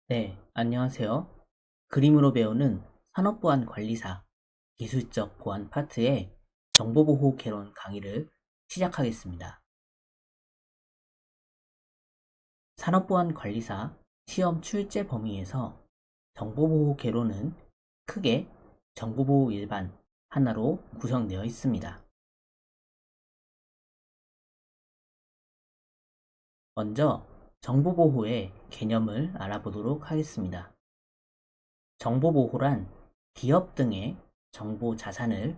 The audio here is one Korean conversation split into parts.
네, 안녕하세요. 그림으로 배우는 산업보안 관리사 기술적 보안 파트의 정보보호 개론 강의를 시작하겠습니다. 산업보안 관리사 시험 출제 범위에서 정보보호 개론은 크게 정보보호 일반 하나로 구성되어 있습니다. 먼저 정보보호의 개념을 알아보도록 하겠습니다. 정보보호란 기업 등의 정보 자산을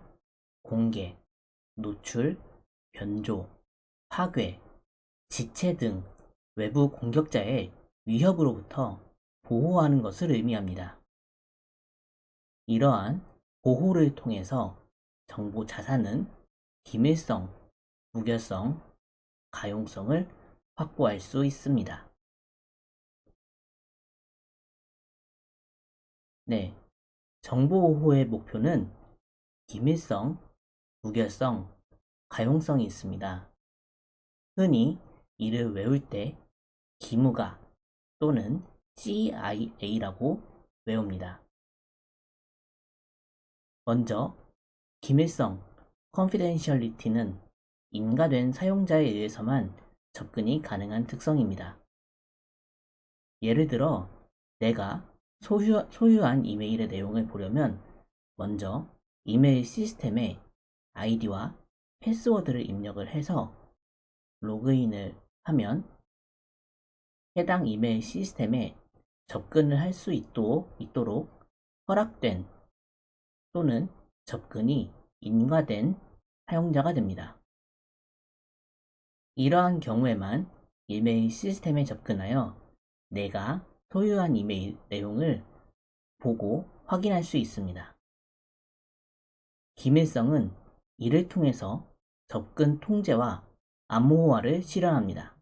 공개, 노출, 변조, 파괴, 지체 등 외부 공격자의 위협으로부터 보호하는 것을 의미합니다. 이러한 보호를 통해서 정보 자산은 기밀성, 무결성, 가용성을 확보할 수 있습니다. 네, 정보보호의 목표는 기밀성, 무결성, 가용성이 있습니다. 흔히 이를 외울 때 기무가 또는 CIA라고 외웁니다. 먼저 기밀성, confidentiality는 인가된 사용자에 의해서만 접근이 가능한 특성입니다. 예를 들어 내가 소유한 이메일의 내용을 보려면 먼저 이메일 시스템에 아이디와 패스워드를 입력을 해서 로그인을 하면 해당 이메일 시스템에 접근을 할 수 있도록 허락된 또는 접근이 인가된 사용자가 됩니다. 이러한 경우에만 이메일 시스템에 접근하여 내가 소유한 이메일 내용을 보고 확인할 수 있습니다. 기밀성은 이를 통해서 접근 통제와 암호화를 실현합니다.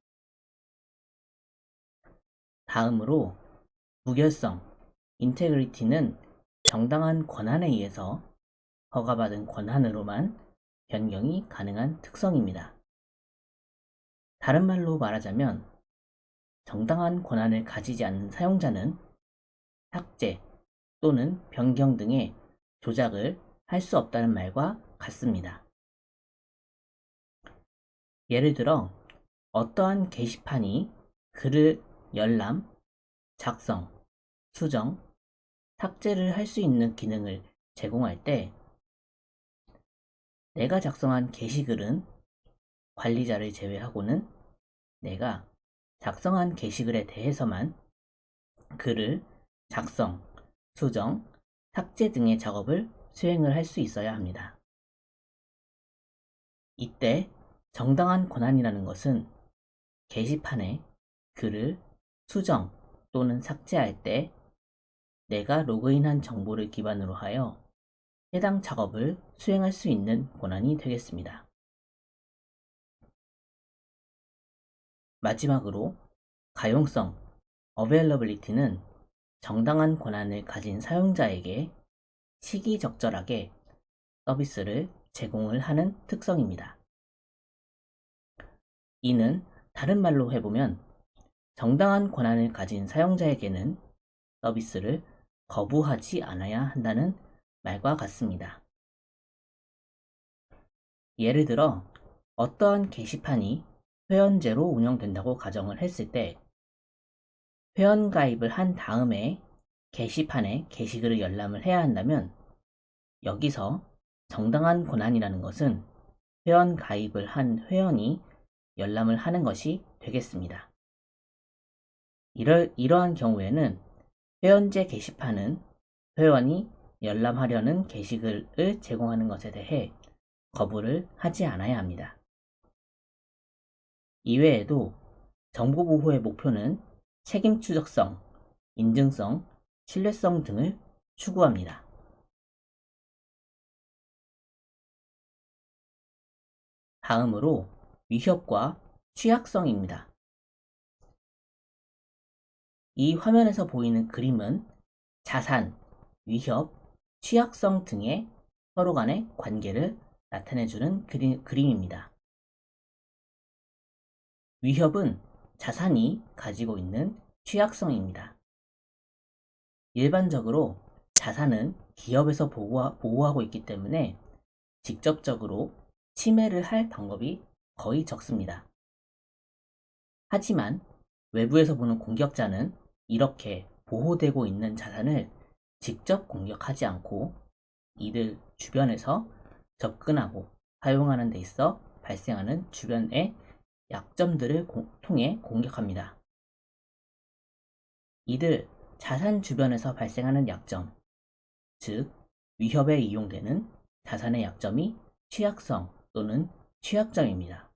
다음으로 무결성, 인테그리티는 정당한 권한에 의해서 허가받은 권한으로만 변경이 가능한 특성입니다. 다른 말로 말하자면 정당한 권한을 가지지 않는 사용자는 삭제 또는 변경 등의 조작을 할 수 없다는 말과 같습니다. 예를 들어 어떠한 게시판이 글을 열람, 작성, 수정, 삭제를 할 수 있는 기능을 제공할 때 내가 작성한 게시글은 관리자를 제외하고는 내가 작성한 게시글에 대해서만 글을 작성, 수정, 삭제 등의 작업을 수행을 할 수 있어야 합니다. 이때 정당한 권한이라는 것은 게시판에 글을 수정 또는 삭제할 때 내가 로그인한 정보를 기반으로 하여 해당 작업을 수행할 수 있는 권한이 되겠습니다. 마지막으로 가용성, availability는 정당한 권한을 가진 사용자에게 시기적절하게 서비스를 제공을 하는 특성입니다. 이는 다른 말로 해보면 정당한 권한을 가진 사용자에게는 서비스를 거부하지 않아야 한다는 말과 같습니다. 예를 들어 어떠한 게시판이 회원제로 운영된다고 가정을 했을 때 회원 가입을 한 다음에 게시판에 게시글을 열람을 해야 한다면 여기서 정당한 권한이라는 것은 회원 가입을 한 회원이 열람을 하는 것이 되겠습니다. 이러한 경우에는 회원제 게시판은 회원이 열람하려는 게시글을 제공하는 것에 대해 거부를 하지 않아야 합니다. 이외에도 정보보호의 목표는 책임 추적성, 인증성, 신뢰성 등을 추구합니다. 다음으로 위협과 취약성입니다. 이 화면에서 보이는 그림은 자산, 위협, 취약성 등의 서로 간의 관계를 나타내주는 그림입니다. 위협은 자산이 가지고 있는 취약성입니다. 일반적으로 자산은 기업에서 보호하고 있기 때문에 직접적으로 침해를 할 방법이 거의 적습니다. 하지만 외부에서 보는 공격자는 이렇게 보호되고 있는 자산을 직접 공격하지 않고 이들 주변에서 접근하고 사용하는 데 있어 발생하는 주변의 약점들을 통해 공격합니다. 이들 자산 주변에서 발생하는 약점, 즉 위협에 이용되는 자산의 약점이 취약성 또는 취약점입니다.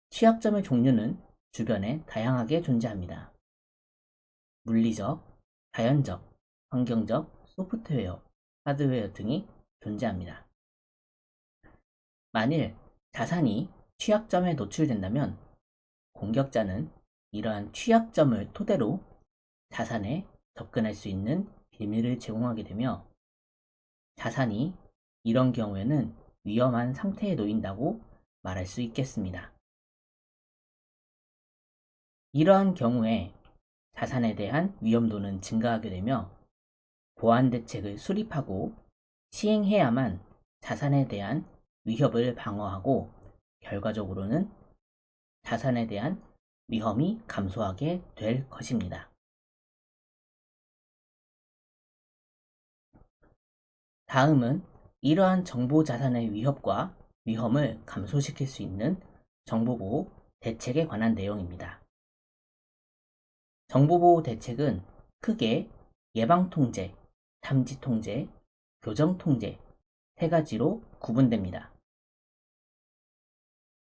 취약점의 종류는 주변에 다양하게 존재합니다. 물리적, 자연적, 환경적, 소프트웨어, 하드웨어 등이 존재합니다. 만일 자산이 취약점에 노출된다면 공격자는 이러한 취약점을 토대로 자산에 접근할 수 있는 비밀을 제공하게 되며 자산이 이런 경우에는 위험한 상태에 놓인다고 말할 수 있겠습니다. 이러한 경우에 자산에 대한 위험도는 증가하게 되며 보안 대책을 수립하고 시행해야만 자산에 대한 위협을 방어하고 결과적으로는 자산에 대한 위험이 감소하게 될 것입니다. 다음은 이러한 정보 자산의 위협과 위험을 감소시킬 수 있는 정보보호 대책에 관한 내용입니다. 정보보호 대책은 크게 예방통제, 탐지통제, 교정통제 세 가지로 구분됩니다.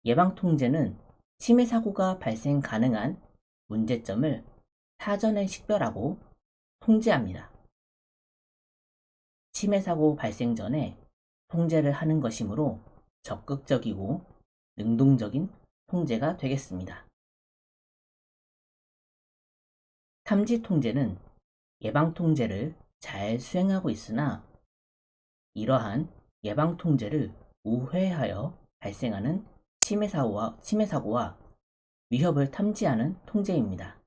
예방통제는 침해 사고가 발생 가능한 문제점을 사전에 식별하고 통제합니다. 침해 사고 발생 전에 통제를 하는 것이므로 적극적이고 능동적인 통제가 되겠습니다. 탐지 통제는 예방 통제를 잘 수행하고 있으나 이러한 예방 통제를 우회하여 발생하는 침해 사고와 위협을 탐지하는 통제입니다.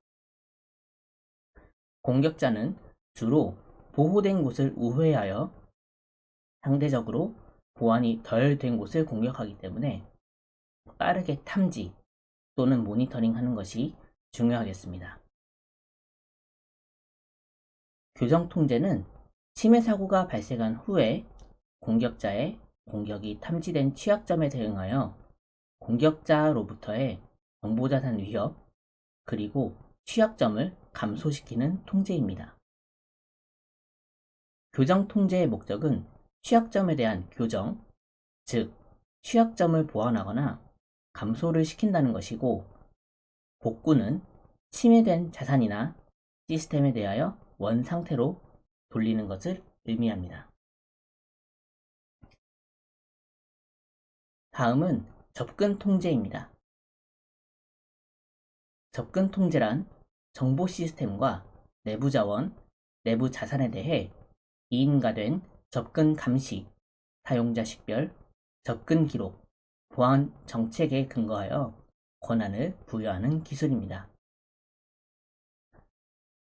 공격자는 주로 보호된 곳을 우회하여 상대적으로 보안이 덜 된 곳을 공격하기 때문에 빠르게 탐지 또는 모니터링 하는 것이 중요하겠습니다. 교정 통제는 침해 사고가 발생한 후에 공격자의 공격이 탐지된 취약점에 대응하여 공격자로부터의 정보자산 위협 그리고 취약점을 감소시키는 통제입니다. 교정 통제의 목적은 취약점에 대한 교정, 즉 취약점을 보완하거나 감소를 시킨다는 것이고 복구는 침해된 자산이나 시스템에 대하여 원 상태로 돌리는 것을 의미합니다. 다음은 접근 통제입니다. 접근 통제란 정보 시스템과 내부 자원, 내부 자산에 대해 이인가된 접근 감시, 사용자 식별, 접근 기록, 보안 정책에 근거하여 권한을 부여하는 기술입니다.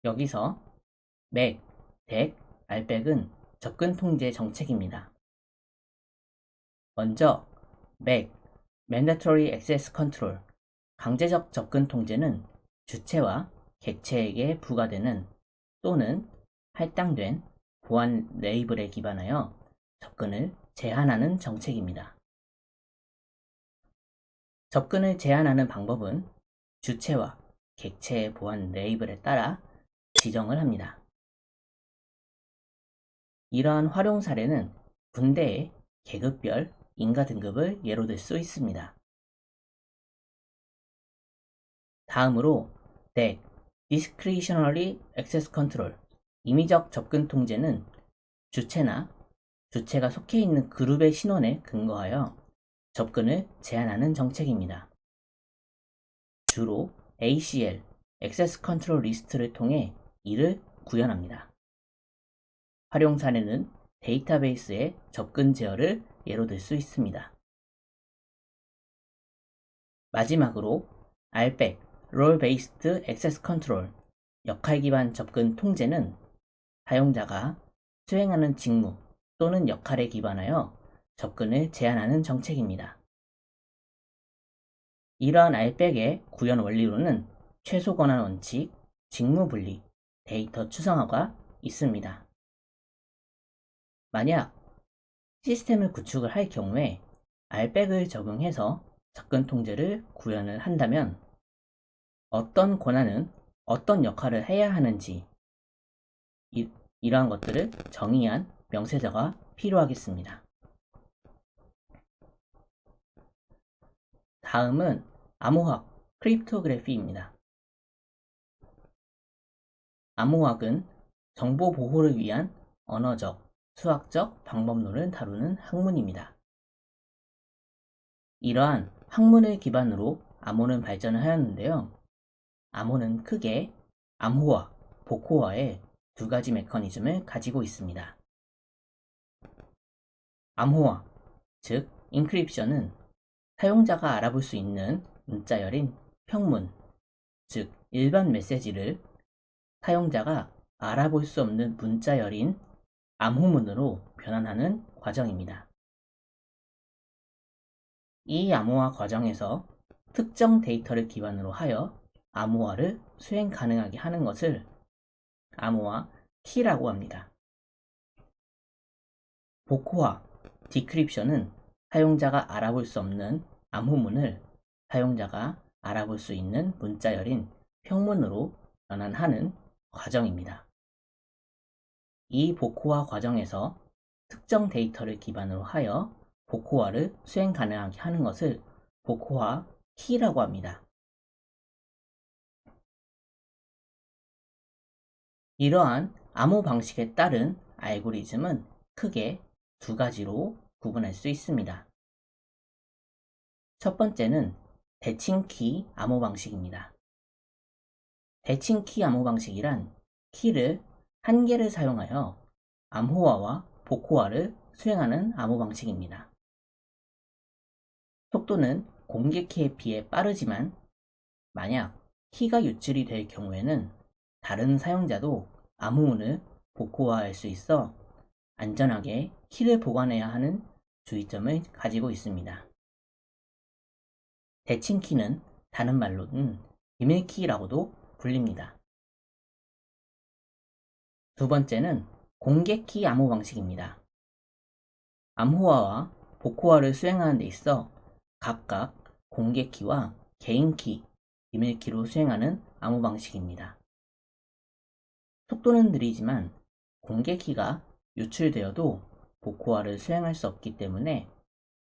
여기서 맥, 덱, 알백은 접근 통제 정책입니다. 먼저 맥, Mandatory Access Control, 강제적 접근 통제는 주체와 객체에게 부과되는 또는 할당된 보안 레이블에 기반하여 접근을 제한하는 정책입니다. 접근을 제한하는 방법은 주체와 객체의 보안 레이블에 따라 지정을 합니다. 이러한 활용 사례는 군대의 계급별 인가 등급을 예로 들 수 있습니다. 다음으로 DAC, Discretionary Access Control, 임의적 접근 통제는 주체나 주체가 속해 있는 그룹의 신원에 근거하여 접근을 제한하는 정책입니다. 주로 ACL, Access Control List를 통해 이를 구현합니다. 활용 사례는 데이터베이스의 접근 제어를 예로 들 수 있습니다. 마지막으로 RBAC, Role Based Access Control, 역할 기반 접근 통제는 사용자가 수행하는 직무 또는 역할에 기반하여 접근을 제한하는 정책입니다. 이러한 알백의 구현 원리로는 최소 권한 원칙, 직무 분리, 데이터 추상화가 있습니다. 만약 시스템을 구축을 할 경우에 알백을 적용해서 접근 통제를 구현을 한다면 어떤 권한은 어떤 역할을 해야 하는지 이러한 것들을 정의한 명세서가 필요하겠습니다. 다음은 암호학, 크립토그래피입니다. 암호학은 정보 보호를 위한 언어적, 수학적 방법론을 다루는 학문입니다. 이러한 학문을 기반으로 암호는 발전을 하였는데요. 암호는 크게 암호화, 복호화의 두 가지 메커니즘을 가지고 있습니다. 암호화, 즉 인크립션은 사용자가 알아볼 수 있는 문자열인 평문, 즉 일반 메시지를 사용자가 알아볼 수 없는 문자열인 암호문으로 변환하는 과정입니다. 이 암호화 과정에서 특정 데이터를 기반으로 하여 암호화를 수행 가능하게 하는 것을 암호화 키라고 합니다. 복호화, 디크립션은 사용자가 알아볼 수 없는 암호문을 사용자가 알아볼 수 있는 문자열인 평문으로 변환하는 과정입니다. 이 복호화 과정에서 특정 데이터를 기반으로 하여 복호화를 수행 가능하게 하는 것을 복호화 키라고 합니다. 이러한 암호 방식에 따른 알고리즘은 크게 두 가지로 구분할 수 있습니다. 첫 번째는 대칭키 암호 방식입니다. 대칭키 암호 방식이란 키를 한 개를 사용하여 암호화와 복호화를 수행하는 암호 방식입니다. 속도는 공개 키에 비해 빠르지만 만약 키가 유출이 될 경우에는 다른 사용자도 암호문을 복호화할 수 있어 안전하게 키를 보관해야 하는 주의점을 가지고 있습니다. 대칭키는 다른 말로는 비밀키라고도 불립니다. 두 번째는 공개키 암호 방식입니다. 암호화와 복호화를 수행하는 데 있어 각각 공개키와 개인키, 비밀키로 수행하는 암호 방식입니다. 속도는 느리지만 공개키가 유출되어도 복호화를 수행할 수 없기 때문에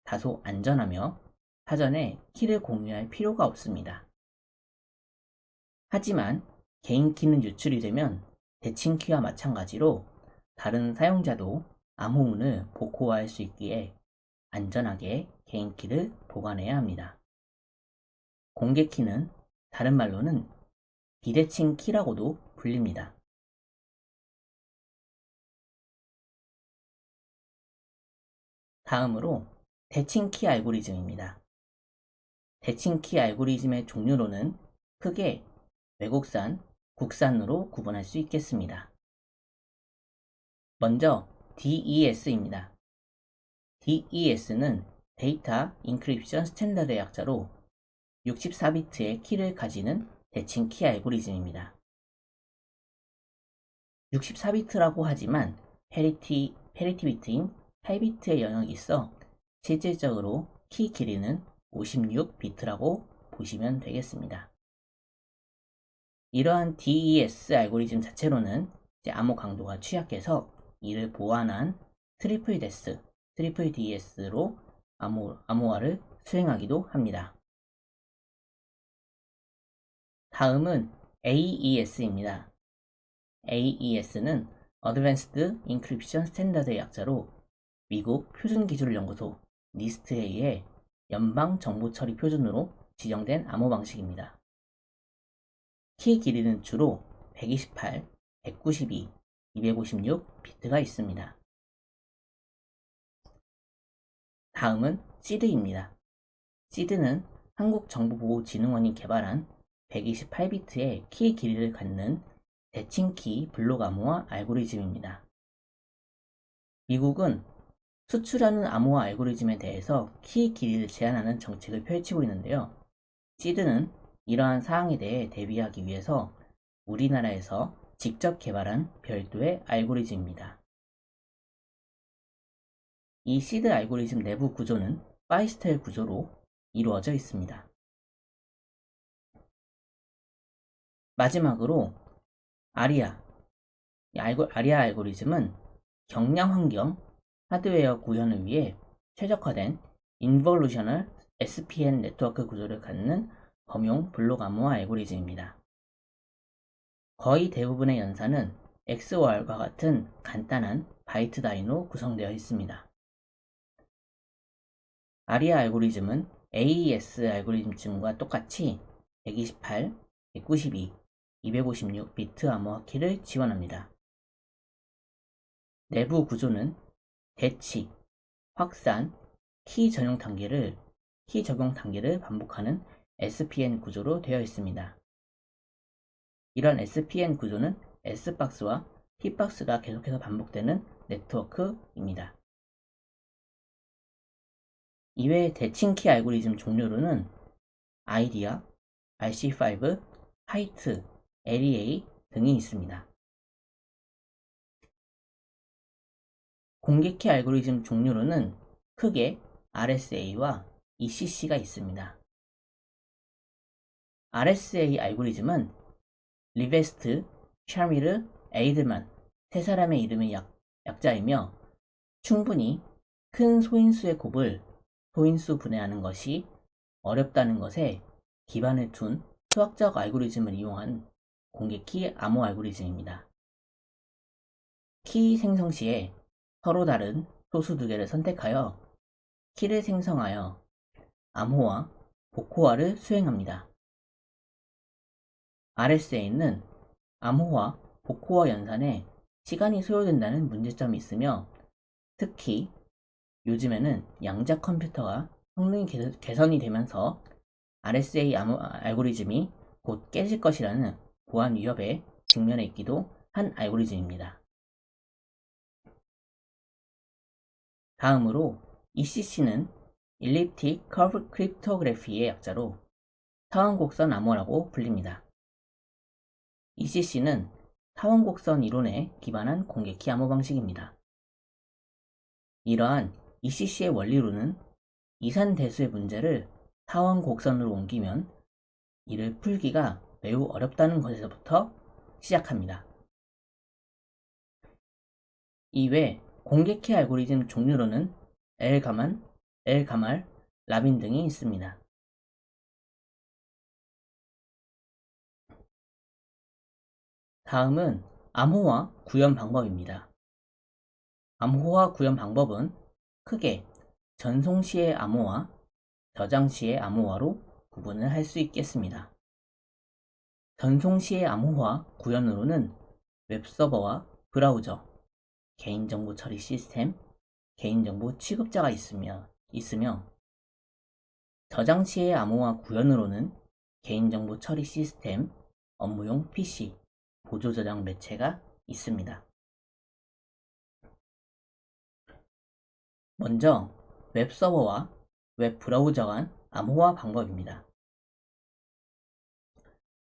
다소 안전하며 사전에 키를 공유할 필요가 없습니다. 하지만 개인키는 유출이 되면 대칭키와 마찬가지로 다른 사용자도 암호문을 복호화할 수 있기에 안전하게 개인키를 보관해야 합니다. 공개키는 다른 말로는 비대칭 키라고도 불립니다. 다음으로 대칭키 알고리즘입니다. 대칭키 알고리즘의 종류로는 크게 외국산, 국산으로 구분할 수 있겠습니다. 먼저 DES입니다. DES는 데이터 인크립션 스탠다드의 약자로 64비트의 키를 가지는 대칭 키 알고리즘입니다. 64비트라고 하지만 페리티 비트인 8비트의 영역이 있어 실질적으로 키 길이는 56비트라고 보시면 되겠습니다. 이러한 DES 알고리즘 자체로는 암호 강도가 취약해서 이를 보완한 트리플 DES로 암호화를 수행하기도 합니다. 다음은 AES입니다. AES는 Advanced Encryption Standard의 약자로 미국 표준기술연구소 NIST에 의해 연방정보처리 표준으로 지정된 암호 방식입니다. 키 길이는 주로 128, 192, 256 비트가 있습니다. 다음은 SID입니다. SID는 한국정보보호진흥원이 개발한 128비트의 키 길이를 갖는 대칭키 블록 암호화 알고리즘입니다. 미국은 수출하는 암호화 알고리즘에 대해서 키 길이를 제한하는 정책을 펼치고 있는데요. 시드는 이러한 사항에 대해 대비하기 위해서 우리나라에서 직접 개발한 별도의 알고리즘입니다. 이 시드 알고리즘 내부 구조는 파이스텔 구조로 이루어져 있습니다. 마지막으로 아리아 알고리즘은 경량 환경 하드웨어 구현을 위해 최적화된 인볼루셔널 SPN 네트워크 구조를 갖는 범용 블록 암호화 알고리즘입니다. 거의 대부분의 연산은 XOR과 같은 간단한 바이트 단위로 구성되어 있습니다. 아리아 알고리즘은 AES 알고리즘과 똑같이 128, 192, 256 비트 암호화 키를 지원합니다. 내부 구조는 대치, 확산, 키 적용 단계를 반복하는 SPN 구조로 되어 있습니다. 이런 SPN 구조는 S박스와 T박스가 계속해서 반복되는 네트워크입니다. 이외의 대칭키 알고리즘 종류로는 아이디아, RC5, 하이트, LEA 등이 있습니다. 공개키 알고리즘 종류로는 크게 RSA와 ECC가 있습니다. RSA 알고리즘은 리베스트, 샤미르, 에이드만 세 사람의 이름의 약자이며 충분히 큰 소인수의 곱을 소인수 분해하는 것이 어렵다는 것에 기반을 둔 수학적 알고리즘을 이용한 공개키 암호 알고리즘입니다. 키 생성 시에 서로 다른 소수 두 개를 선택하여 키를 생성하여 암호화, 복호화를 수행합니다. RSA는 암호화, 복호화 연산에 시간이 소요된다는 문제점이 있으며 특히 요즘에는 양자 컴퓨터가 성능이 개선이 되면서 RSA 알고리즘이 곧 깨질 것이라는 보안 위협에 직면해 있기도 한 알고리즘입니다. 다음으로 ECC는 Elliptic Curve Cryptography의 약자로 타원곡선 암호라고 불립니다. ECC는 타원곡선 이론에 기반한 공개키 암호 방식입니다. 이러한 ECC의 원리로는 이산대수의 문제를 타원곡선으로 옮기면 이를 풀기가 매우 어렵다는 것에서부터 시작합니다. 이외 공개키 알고리즘 종류로는 엘가만, 엘가말, 라빈 등이 있습니다. 다음은 암호화 구현 방법입니다. 암호화 구현 방법은 크게 전송 시의 암호화, 저장 시의 암호화로 구분을 할 수 있겠습니다. 전송 시의 암호화 구현으로는 웹서버와 브라우저, 개인정보 처리 시스템, 개인정보 취급자가 있으며 저장 시의 암호화 구현으로는 개인정보 처리 시스템, 업무용 PC, 보조 저장 매체가 있습니다. 먼저 웹서버와 웹브라우저 간 암호화 방법입니다.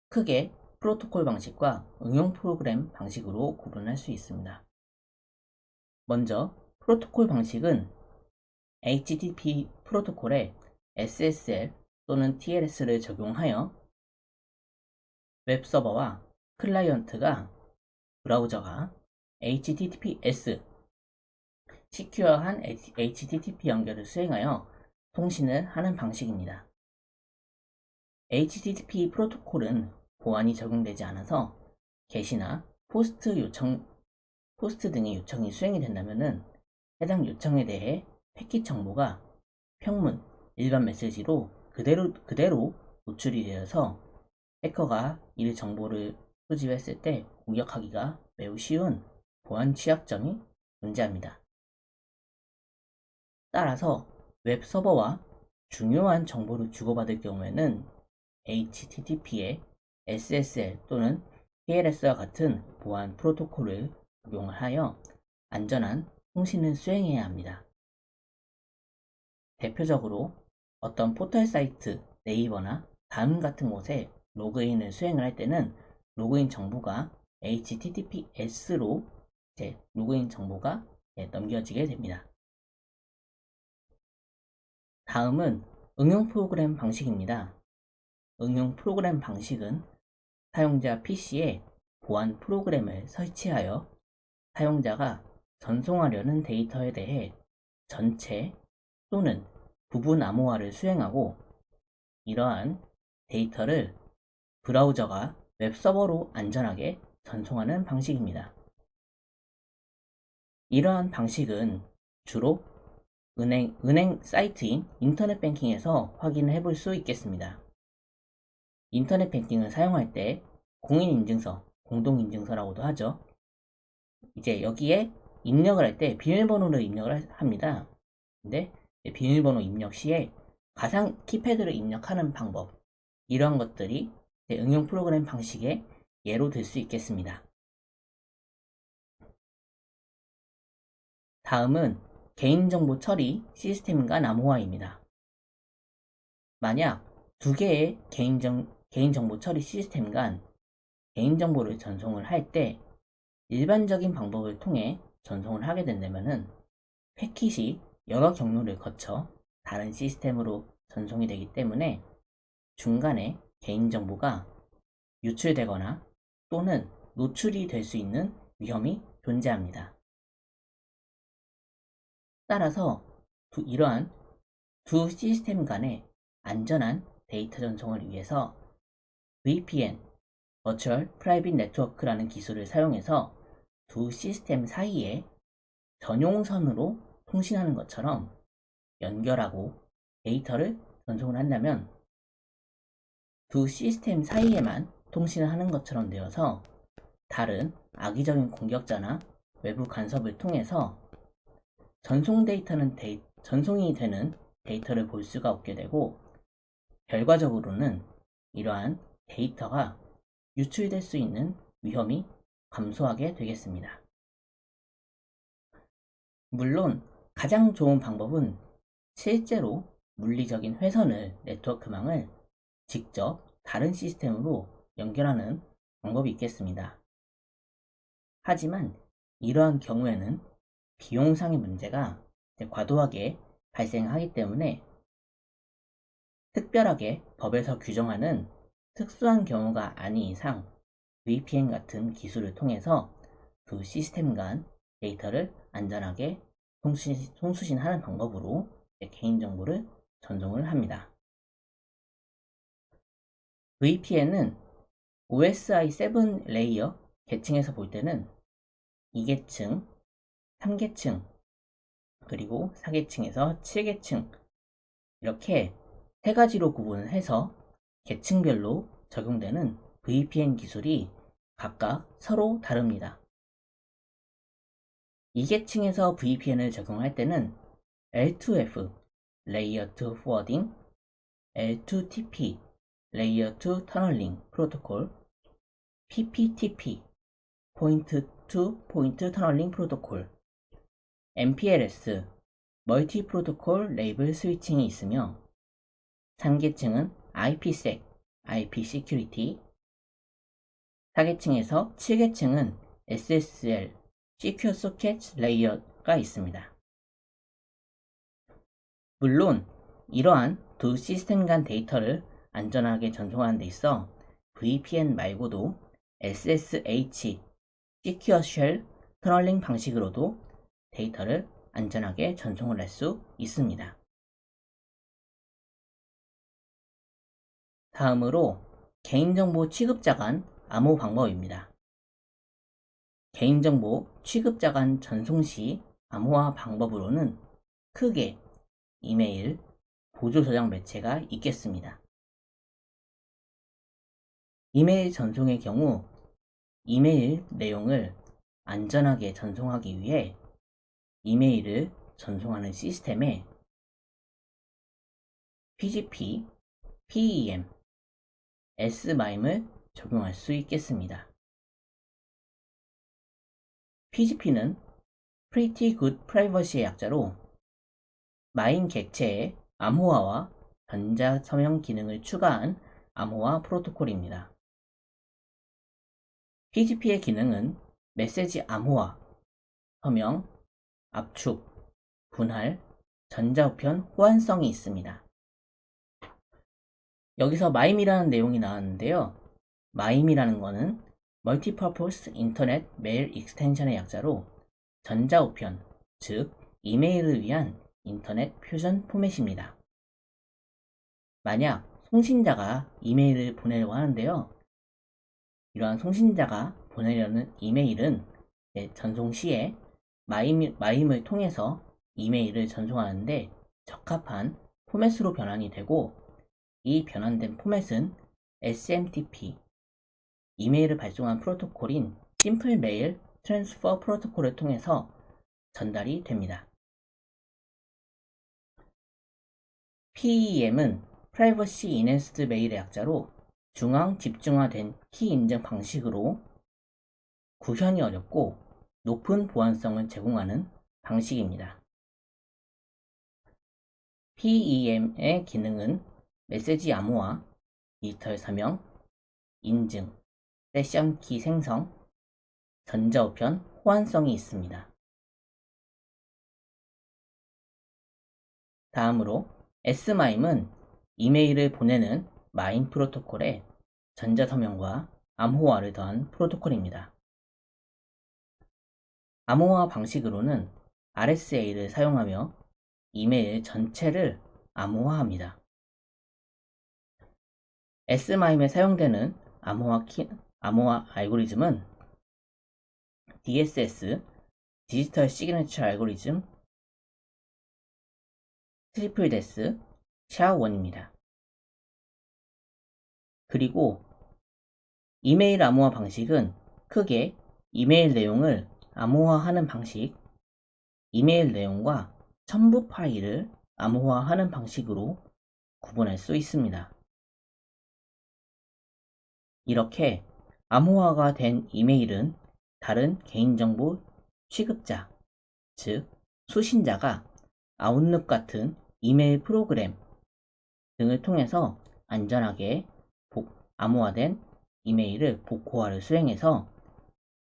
크게 프로토콜 방식과 응용 프로그램 방식으로 구분할 수 있습니다. 먼저 프로토콜 방식은 HTTP 프로토콜에 SSL 또는 TLS를 적용하여 웹서버와 클라이언트가 브라우저가 HTTPS 시큐어한 HTTP 연결을 수행하여 통신을 하는 방식입니다. HTTP 프로토콜은 보안이 적용되지 않아서 게시나 포스트 등의 요청이 수행이 된다면 해당 요청에 대해 패킷 정보가 평문, 일반 메시지로 그대로 노출이 되어서 해커가 이 정보를 수집했을 때 공격하기가 매우 쉬운 보안 취약점이 존재합니다. 따라서 웹서버와 중요한 정보를 주고받을 경우에는 HTTP의 SSL 또는 TLS와 같은 보안 프로토콜을 적용을 하여 안전한 통신을 수행해야 합니다. 대표적으로 어떤 포털 사이트, 네이버나 다음 같은 곳에 로그인을 수행을 할 때는 로그인 정보가 HTTPS로 로그인 정보가 넘겨지게 됩니다. 다음은 응용 프로그램 방식입니다. 응용 프로그램 방식은 사용자 PC에 보안 프로그램을 설치하여 사용자가 전송하려는 데이터에 대해 전체 또는 부분 암호화를 수행하고 이러한 데이터를 브라우저가 웹서버로 안전하게 전송하는 방식입니다. 이러한 방식은 주로 은행 사이트인 인터넷 뱅킹에서 확인을 해볼 수 있겠습니다. 인터넷 뱅킹을 사용할 때 공인인증서, 공동인증서라고도 하죠. 이제 여기에 입력을 할 때 비밀번호를 입력을 합니다. 근데 비밀번호 입력 시에 가상 키패드를 입력하는 방법, 이러한 것들이 응용 프로그램 방식의 예로 들 수 있겠습니다. 다음은 개인정보 처리 시스템과 암호화입니다. 만약 두 개의 개인정보 처리 시스템 간 개인정보를 전송을 할 때 일반적인 방법을 통해 전송을 하게 된다면 패킷이 여러 경로를 거쳐 다른 시스템으로 전송이 되기 때문에 중간에 개인정보가 유출되거나 또는 노출이 될 수 있는 위험이 존재합니다. 따라서 이러한 두 시스템 간의 안전한 데이터 전송을 위해서 VPN, Virtual Private Network라는 기술을 사용해서 두 시스템 사이에 전용선으로 통신하는 것처럼 연결하고 데이터를 전송을 한다면 두 시스템 사이에만 통신을 하는 것처럼 되어서 다른 악의적인 공격자나 외부 간섭을 통해서 전송이 되는 데이터를 볼 수가 없게 되고 결과적으로는 이러한 데이터가 유출될 수 있는 위험이 감소하게 되겠습니다. 물론 가장 좋은 방법은 실제로 물리적인 회선을 네트워크망을 직접 다른 시스템으로 연결하는 방법이 있겠습니다. 하지만 이러한 경우에는 비용상의 문제가 과도하게 발생하기 때문에 특별하게 법에서 규정하는 특수한 경우가 아닌 이상 VPN 같은 기술을 통해서 두 시스템 간 데이터를 안전하게 송수신하는 방법으로 개인정보를 전송을 합니다. VPN은 OSI 7 레이어 계층에서 볼 때는 2계층, 3계층, 그리고 4계층에서 7계층 이렇게 세 가지로 구분을 해서 계층별로 적용되는 VPN 기술이 각각 서로 다릅니다. 2계층에서 VPN을 적용할 때는 L2F, Layer 2 Forwarding, L2TP, Layer 2 Tunneling 프로토콜, PPTP, Point to Point Tunneling 프로토콜, MPLS, 멀티 프로토콜 레이블 스위칭이 있으며 3계층은 IPsec, IP Security, 4계층에서 7계층은 SSL, Secure Socket Layer가 있습니다. 물론 이러한 두 시스템 간 데이터를 안전하게 전송하는 데 있어 VPN 말고도 SSH, Secure Shell 터널링 방식으로도 데이터를 안전하게 전송을 할 수 있습니다. 다음으로 개인정보 취급자 간 암호 방법입니다. 개인정보 취급자 간 전송 시 암호화 방법으로는 크게 이메일, 보조 저장 매체가 있겠습니다. 이메일 전송의 경우 이메일 내용을 안전하게 전송하기 위해 이메일을 전송하는 시스템에 PGP, PEM, SMIME을 적용할 수 있겠습니다. PGP는 Pretty Good Privacy의 약자로 마인 객체의 암호화와 전자서명 기능을 추가한 암호화 프로토콜입니다. PGP의 기능은 메시지 암호화, 서명, 압축, 분할, 전자우편 호환성이 있습니다. 여기서 마임이라는 내용이 나왔는데요. 마임이라는 것은 Multipurpose Internet Mail Extension의 약자로 전자우편, 즉 이메일을 위한 인터넷 표준 포맷입니다. 만약 송신자가 이메일을 보내려고 하는데요. 이러한 송신자가 보내려는 이메일은 전송 시에 마임을 통해서 이메일을 전송하는데 적합한 포맷으로 변환이 되고, 이 변환된 포맷은 SMTP, 이메일을 발송한 프로토콜인 심플 메일 트랜스퍼 프로토콜을 통해서 전달이 됩니다. PEM은 Privacy Enhanced Mail의 약자로 중앙 집중화된 키 인증 방식으로 구현이 어렵고 높은 보안성을 제공하는 방식입니다. PEM의 기능은 메시지 암호화, 디지털 서명, 인증, 세션 키 생성, 전자우편 호환성이 있습니다. 다음으로 S마임은 이메일을 보내는 마임 프로토콜에 전자서명과 암호화를 더한 프로토콜입니다. 암호화 방식으로는 RSA를 사용하며 이메일 전체를 암호화합니다. S마임에 사용되는 암호화 알고리즘은 DSS, 디지털 시그니처 알고리즘, 트리플 데스, 샤1입니다. 그리고 이메일 암호화 방식은 크게 이메일 내용을 암호화하는 방식, 이메일 내용과 첨부 파일을 암호화하는 방식으로 구분할 수 있습니다. 이렇게 암호화가 된 이메일은 다른 개인정보 취급자, 즉 수신자가 아웃룩 같은 이메일 프로그램 등을 통해서 안전하게 암호화된 이메일을 복호화를 수행해서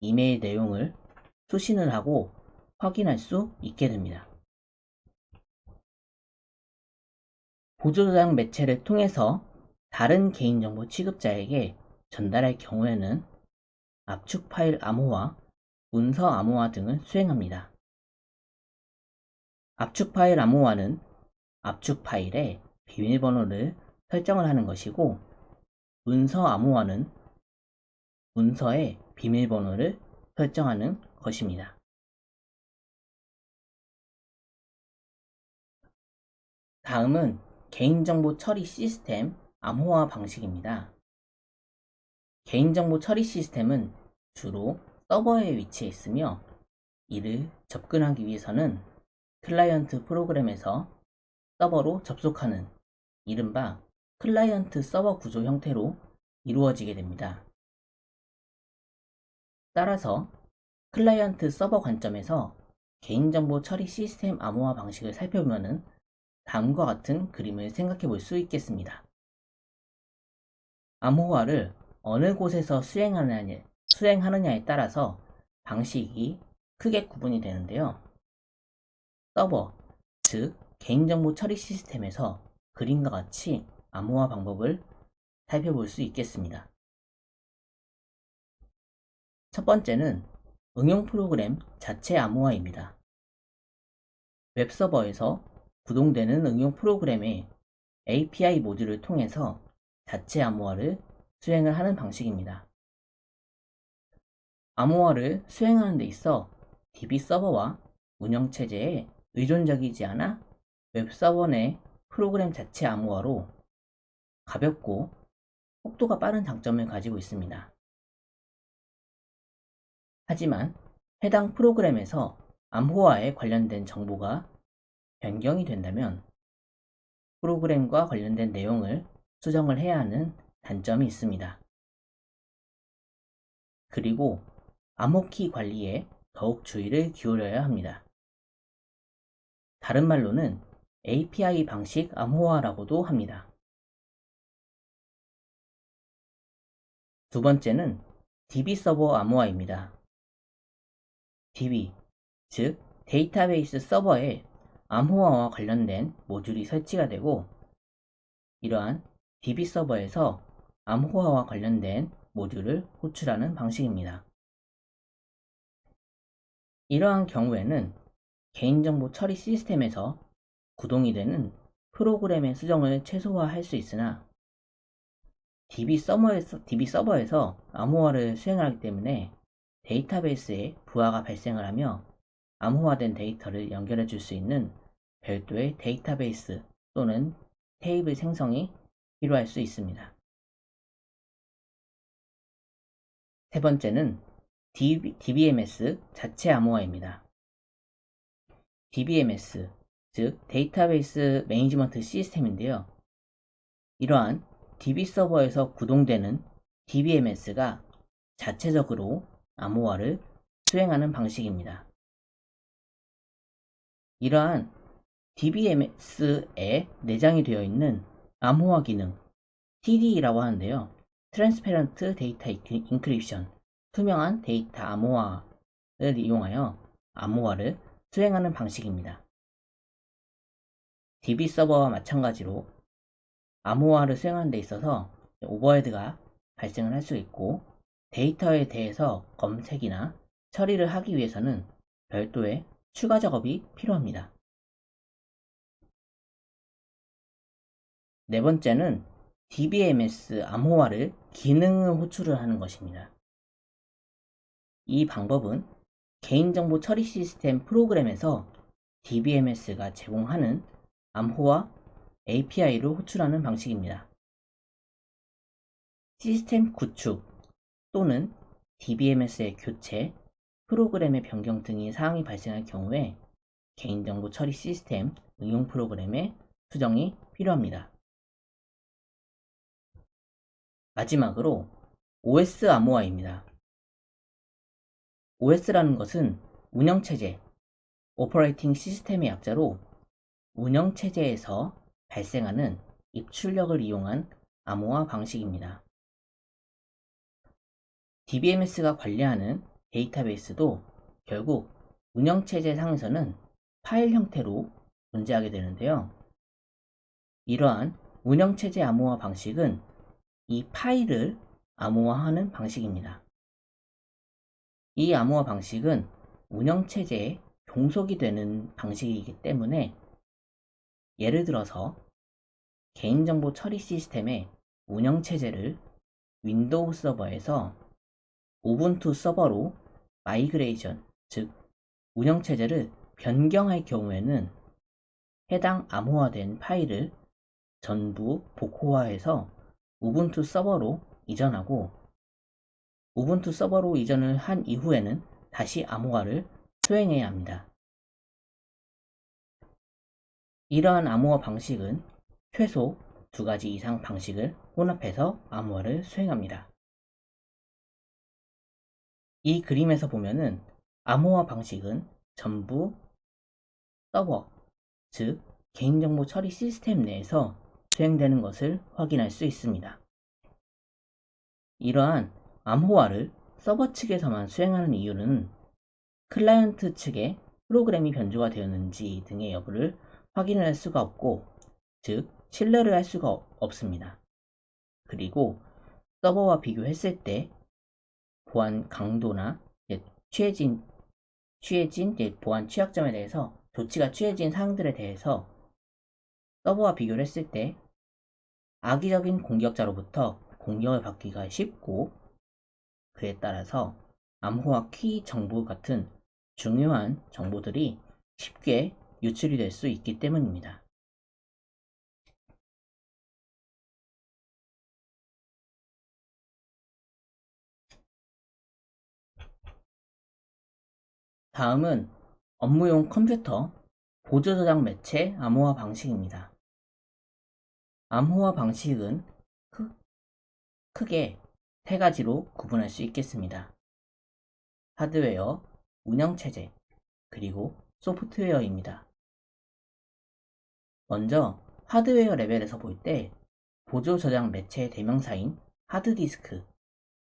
이메일 내용을 수신을 하고 확인할 수 있게 됩니다. 보조저장 매체를 통해서 다른 개인정보 취급자에게 전달할 경우에는 압축 파일 암호화, 문서 암호화 등을 수행합니다. 압축 파일 암호화는 압축 파일에 비밀번호를 설정을 하는 것이고, 문서 암호화는 문서에 비밀번호를 설정하는 것입니다. 다음은 개인정보 처리 시스템 암호화 방식입니다. 개인정보 처리 시스템은 주로 서버에 위치해 있으며, 이를 접근하기 위해서는 클라이언트 프로그램에서 서버로 접속하는 이른바 클라이언트 서버 구조 형태로 이루어지게 됩니다. 따라서 클라이언트 서버 관점에서 개인정보 처리 시스템 암호화 방식을 살펴보면 다음과 같은 그림을 생각해 볼 수 있겠습니다. 암호화를 어느 곳에서 수행하느냐에 따라서 방식이 크게 구분이 되는데요. 서버, 즉 개인정보 처리 시스템에서 그림과 같이 암호화 방법을 살펴볼 수 있겠습니다. 첫 번째는 응용 프로그램 자체 암호화입니다. 웹서버에서 구동되는 응용 프로그램의 API 모듈을 통해서 자체 암호화를 수행을 하는 방식입니다. 암호화를 수행하는 데 있어 DB 서버와 운영체제에 의존적이지 않아 웹서버 내 프로그램 자체 암호화로 가볍고 속도가 빠른 장점을 가지고 있습니다. 하지만 해당 프로그램에서 암호화에 관련된 정보가 변경이 된다면 프로그램과 관련된 내용을 수정을 해야 하는 단점이 있습니다. 그리고 암호키 관리에 더욱 주의를 기울여야 합니다. 다른 말로는 API 방식 암호화라고도 합니다. 두 번째는 DB 서버 암호화입니다. DB, 즉 데이터베이스 서버에 암호화와 관련된 모듈이 설치가 되고 이러한 DB 서버에서 암호화와 관련된 모듈을 호출하는 방식입니다. 이러한 경우에는 개인정보 처리 시스템에서 구동이 되는 프로그램의 수정을 최소화할 수 있으나 DB 서버에서 암호화를 수행하기 때문에 데이터베이스에 부하가 발생을 하며 암호화된 데이터를 연결해 줄 수 있는 별도의 데이터베이스 또는 테이블 생성이 필요할 수 있습니다. 세 번째는 DBMS 자체 암호화입니다. DBMS, 즉 데이터베이스 매니지먼트 시스템인데요. 이러한 DB 서버에서 구동되는 DBMS가 자체적으로 암호화를 수행하는 방식입니다. 이러한 DBMS에 내장이 되어 있는 암호화 기능 TDE라고 하는데요. Transparent Data Encryption, 투명한 데이터 암호화를 이용하여 암호화를 수행하는 방식입니다. DB 서버와 마찬가지로 암호화를 수행하는 데 있어서 오버헤드가 발생을 할 수 있고 데이터에 대해서 검색이나 처리를 하기 위해서는 별도의 추가 작업이 필요합니다. 네 번째는 DBMS 암호화를 기능을 호출을 하는 것입니다. 이 방법은 개인정보 처리 시스템 프로그램에서 DBMS가 제공하는 암호화 API를 호출하는 방식입니다. 시스템 구축 또는 DBMS의 교체, 프로그램의 변경 등의 사항이 발생할 경우에 개인정보 처리 시스템 응용 프로그램의 수정이 필요합니다. 마지막으로 OS 암호화입니다. OS라는 것은 운영체제, 오퍼레이팅 시스템의 약자로 운영체제에서 발생하는 입출력을 이용한 암호화 방식입니다. DBMS가 관리하는 데이터베이스도 결국 운영체제 상에서는 파일 형태로 존재하게 되는데요. 이러한 운영체제 암호화 방식은 이 파일을 암호화하는 방식입니다. 이 암호화 방식은 운영체제에 종속이 되는 방식이기 때문에 예를 들어서 개인정보 처리 시스템의 운영체제를 윈도우 서버에서 우분투 서버로 마이그레이션, 즉 운영체제를 변경할 경우에는 해당 암호화된 파일을 전부 복호화해서 우분투 서버로 이전하고 우분투 서버로 이전을 한 이후에는 다시 암호화를 수행해야 합니다. 이러한 암호화 방식은 최소 2가지 이상 방식을 혼합해서 암호화를 수행합니다. 이 그림에서 보면은 암호화 방식은 전부 서버, 즉 개인정보 처리 시스템 내에서 수행되는 것을 확인할 수 있습니다. 이러한 암호화를 서버 측에서만 수행하는 이유는 클라이언트 측에 프로그램이 변조가 되었는지 등의 여부를 확인을 할 수가 없고, 즉 신뢰를 할 수가 없습니다. 그리고 서버와 비교했을 때 보안 강도나 취해진 보안 취약점에 대해서 조치가 취해진 사항들에 대해서 서버와 비교를 했을 때 악의적인 공격자로부터 공격을 받기가 쉽고, 그에 따라서 암호화 키 정보 같은 중요한 정보들이 쉽게 유출이 될 수 있기 때문입니다. 다음은 업무용 컴퓨터 보조 저장 매체 암호화 방식입니다. 암호화 방식은 크게 세 가지로 구분할 수 있겠습니다. 하드웨어, 운영체제, 그리고 소프트웨어입니다. 먼저 하드웨어 레벨에서 볼 때 보조 저장 매체 대명사인 하드디스크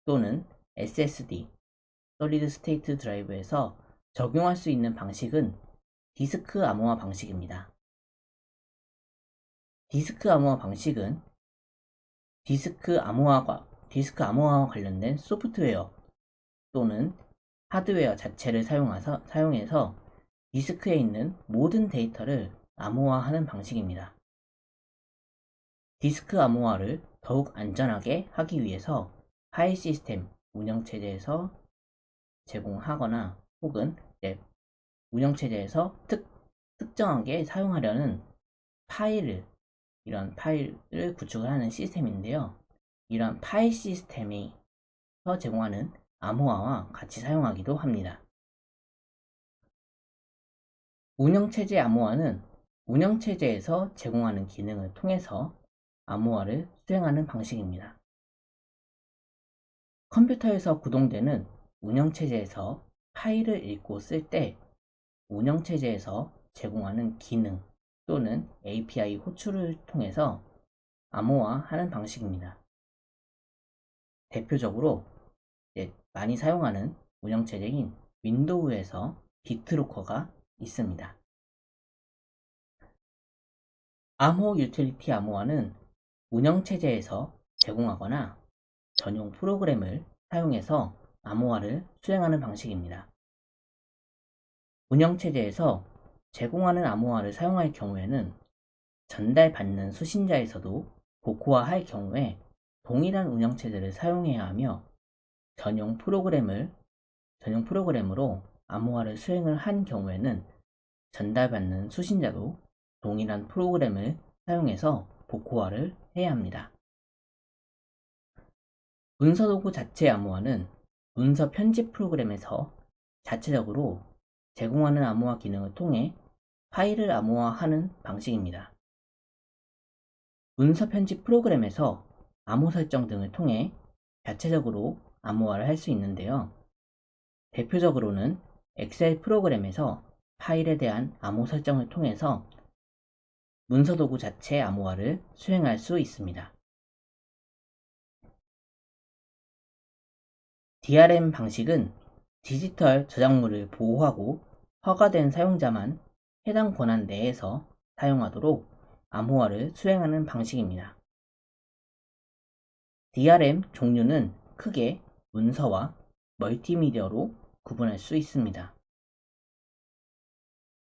또는 SSD, 솔리드 스테이트 드라이브에서 적용할 수 있는 방식은 디스크 암호화 방식입니다. 디스크 암호화 방식은 디스크 암호화와 관련된 소프트웨어 또는 하드웨어 자체를 사용해서 디스크에 있는 모든 데이터를 암호화하는 방식입니다. 디스크 암호화를 더욱 안전하게 하기 위해서 파일 시스템 운영체제에서 제공하거나 혹은 운영체제에서 특정하게 사용하려는 이런 파일을 구축을 하는 시스템인데요. 이런 파일 시스템에서 제공하는 암호화와 같이 사용하기도 합니다. 운영체제 암호화는 운영체제에서 제공하는 기능을 통해서 암호화를 수행하는 방식입니다. 컴퓨터에서 구동되는 운영체제에서 파일을 읽고 쓸 때 운영체제에서 제공하는 기능 또는 API 호출을 통해서 암호화하는 방식입니다. 대표적으로 많이 사용하는 운영체제인 윈도우에서 비트로커가 있습니다. 암호 유틸리티 암호화는 운영체제에서 제공하거나 전용 프로그램을 사용해서 암호화를 수행하는 방식입니다. 운영체제에서 제공하는 암호화를 사용할 경우에는 전달받는 수신자에서도 복호화할 경우에 동일한 운영체제를 사용해야 하며 전용 프로그램으로 암호화를 수행을 한 경우에는 전달받는 수신자도 동일한 프로그램을 사용해서 복호화를 해야 합니다. 문서 도구 자체 암호화는 문서 편집 프로그램에서 자체적으로 제공하는 암호화 기능을 통해 파일을 암호화하는 방식입니다. 문서 편집 프로그램에서 암호 설정 등을 통해 자체적으로 암호화를 할 수 있는데요. 대표적으로는 엑셀 프로그램에서 파일에 대한 암호 설정을 통해서 문서 도구 자체 암호화를 수행할 수 있습니다. DRM 방식은 디지털 저작물을 보호하고 허가된 사용자만 해당 권한 내에서 사용하도록 암호화를 수행하는 방식입니다. DRM 종류는 크게 문서와 멀티미디어로 구분할 수 있습니다.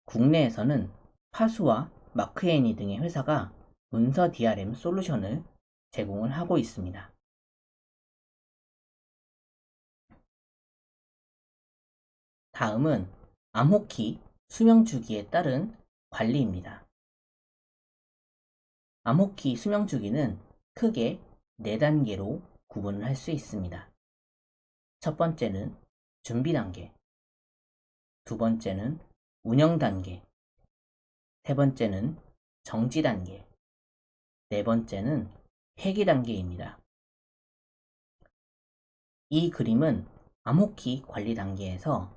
국내에서는 파수와 마크애니 등의 회사가 문서 DRM 솔루션을 제공을 하고 있습니다. 다음은 암호키 수명주기에 따른 관리입니다. 암호키 수명주기는 크게 4단계로 구분을 할 수 있습니다. 첫 번째는 준비 단계, 두 번째는 운영 단계, 세 번째는 정지 단계, 네 번째는 회귀 단계입니다. 이 그림은 암호키 관리 단계에서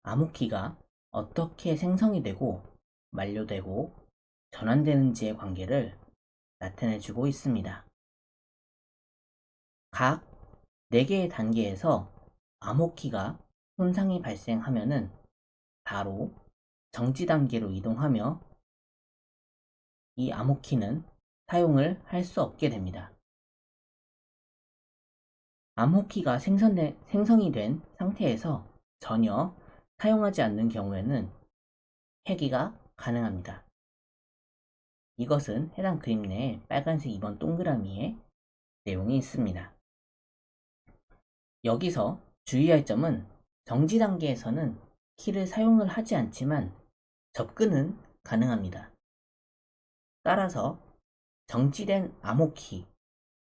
암호키가 어떻게 생성이 되고 만료되고 전환되는지의 관계를 나타내주고 있습니다. 각 4개의 단계에서 암호키가 손상이 발생하면은 바로 정지 단계로 이동하며 이 암호키는 사용을 할 수 없게 됩니다. 암호키가 생성이 된 상태에서 전혀 사용하지 않는 경우에는 회귀가 가능합니다. 이것은 해당 그림 내에 빨간색 2번 동그라미에 내용이 있습니다. 여기서 주의할 점은 정지 단계에서는 키를 사용을 하지 않지만 접근은 가능합니다. 따라서 정지된 암호키,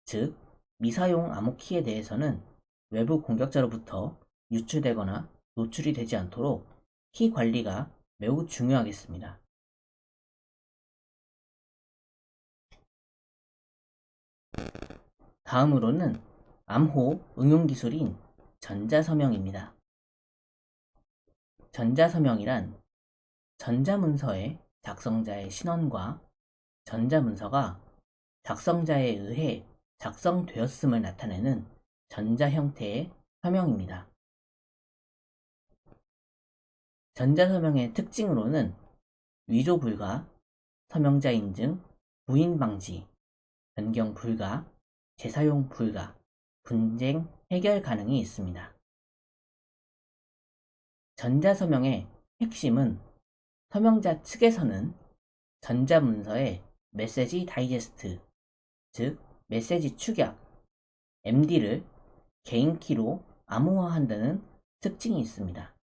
즉 미사용 암호키에 대해서는 외부 공격자로부터 유출되거나 노출이 되지 않도록 키 관리가 매우 중요하겠습니다. 다음으로는 암호 응용 기술인 전자서명입니다. 전자서명이란 전자문서의 작성자의 신원과 전자문서가 작성자에 의해 작성되었음을 나타내는 전자 형태의 서명입니다. 전자서명의 특징으로는 위조 불가, 서명자 인증, 부인 방지, 변경 불가, 재사용 불가, 분쟁 해결 가능이 있습니다. 전자서명의 핵심은 서명자 측에서는 전자문서의 메시지 다이제스트, 즉 메시지 축약, MD를 개인키로 암호화한다는 특징이 있습니다.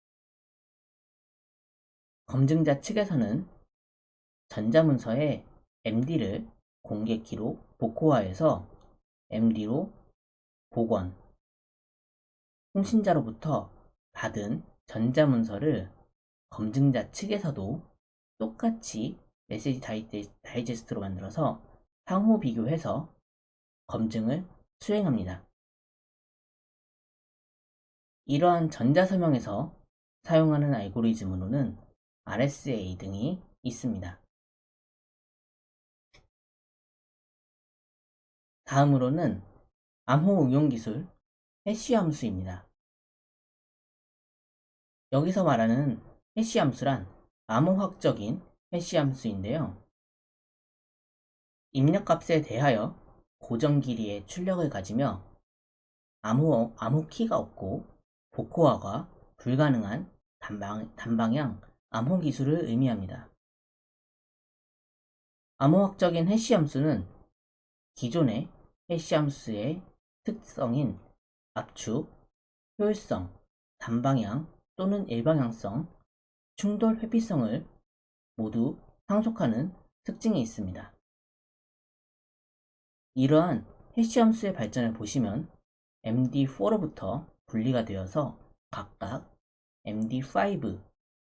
검증자 측에서는 전자문서의 MD를 공개키로 복호화해서 MD로 복원, 통신자로부터 받은 전자문서를 검증자 측에서도 똑같이 메시지 다이제스트로 만들어서 상호 비교해서 검증을 수행합니다. 이러한 전자서명에서 사용하는 알고리즘으로는 RSA 등이 있습니다. 다음으로는 암호 응용 기술 해시 함수입니다. 여기서 말하는 해시 함수란 암호학적인 해시 함수인데요. 입력값에 대하여 고정 길이의 출력을 가지며 암호 키가 없고 복호화가 불가능한 단방향 암호 기술을 의미합니다. 암호학적인 해시 함수는 기존의 해시 함수의 특성인 압축, 효율성, 단방향 또는 일방향성, 충돌 회피성을 모두 상속하는 특징이 있습니다. 이러한 해시 함수의 발전을 보시면 MD4로부터 분리가 되어서 각각 MD5,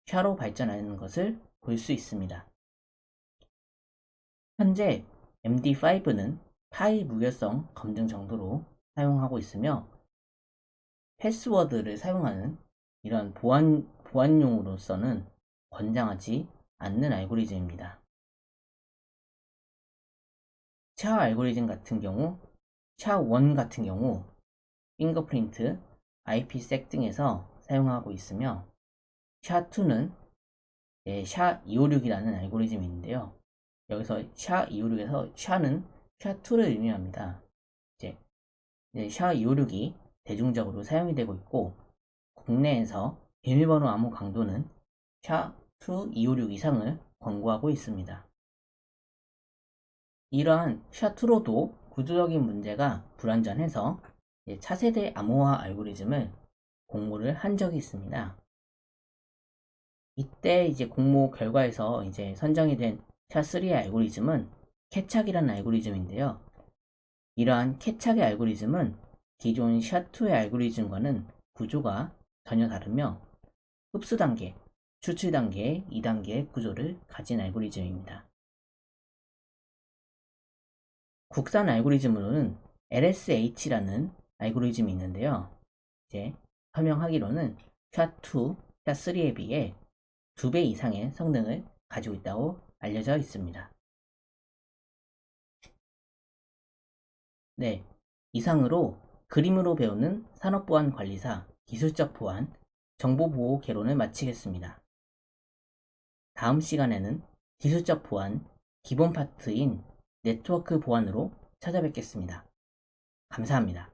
샤로 발전하는 것을 볼 수 있습니다. 현재 MD5는 파일 무결성 검증 정도로 사용하고 있으며 패스워드를 사용하는 이런 보안용으로서는 권장하지 않는 알고리즘입니다. 샤 알고리즘 같은 경우, 샤1 같은 경우 핑거프린트, IPsec 등에서 사용하고 있으며 샤2는 샤256이라는 알고리즘이 있는데요. 여기서 샤256에서 샤는 샤2를 의미합니다. 이제 샤256이 대중적으로 사용이 되고 있고 국내에서 비밀번호 암호 강도는 샤2 256 이상을 권고하고 있습니다. 이러한 샤2로도 구조적인 문제가 불완전해서 차세대 암호화 알고리즘을 공모를 한 적이 있습니다. 이때 이제 공모 결과에서 이제 선정이 된 샤3의 알고리즘은 케착이라는 알고리즘인데요. 이러한 케착의 알고리즘은 기존 샤2의 알고리즘과는 구조가 전혀 다르며 흡수 단계, 추출 단계, 2단계의 구조를 가진 알고리즘입니다. 국산 알고리즘으로는 LSH라는 알고리즘이 있는데요. 이제 설명하기로는 샤2, 샤3에 비해 2배 이상의 성능을 가지고 있다고 알려져 있습니다. 네, 이상으로 그림으로 배우는 산업보안관리사 기술적 보안, 정보보호 개론을 마치겠습니다. 다음 시간에는 기술적 보안 기본 파트인 네트워크 보안으로 찾아뵙겠습니다. 감사합니다.